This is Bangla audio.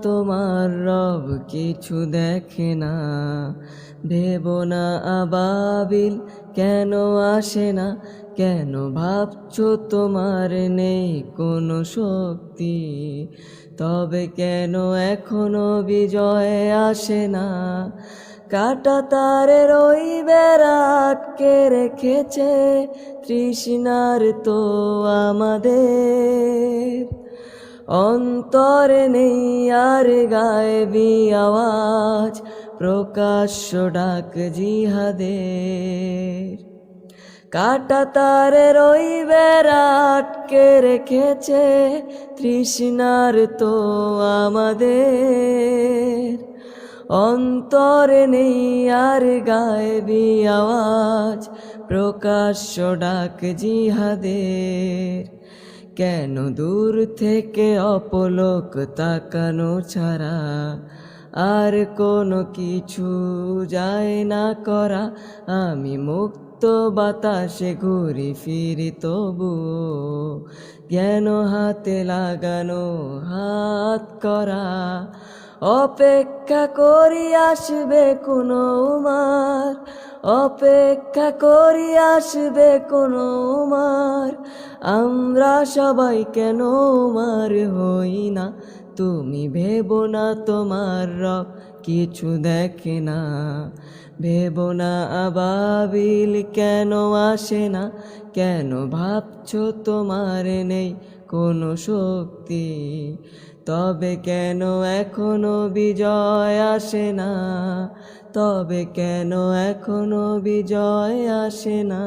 তোমার রব কিছু দেখে না। ভেবো না আবাবিল কেন আসে না, কেন ভাবছো তোমার নেই কোনো শক্তি। তবে কেন এখনো বিজয় আসে না, কাটা তারের ওই বেড়া আটকে রেখেছে তৃষ্ণার তো আমাদের। অন্তরে নেই আর গায়েবী আওয়াজ, প্রকাশ্য ডাক জিহাদের। কাটা তারের ওই বেড়া আটকে রেখেছে তৃষ্ণার তো আমাদের। অন্তরে নেই আর গায়েবী আওয়াজ, প্রকাশ্য ডাক জিহাদের। কেন দূর থেকে অপলক তাকানো ছাড়া আর কোনো কিছু যায় না করা। আমি মুক্ত বাতাসে ঘুরি ফিরি তবুও জ্ঞান হাতে লাগানো হাত করা। অপেক্ষা করি আসবে কোনো উমার, অপেক্ষা করি আসবে কোনো উমার। আমরা সবাই কেন উমার হই না, তুমি ভেবো না তোমার রব কিছু দেখে না। ভেবো না আবাবিল কেন আসে না, কেন ভাবছো তোমার নেই কোনো শক্তি। তবে কেন এখনো বিজয় আসে না, তবে কেন এখনো বিজয় আসে না।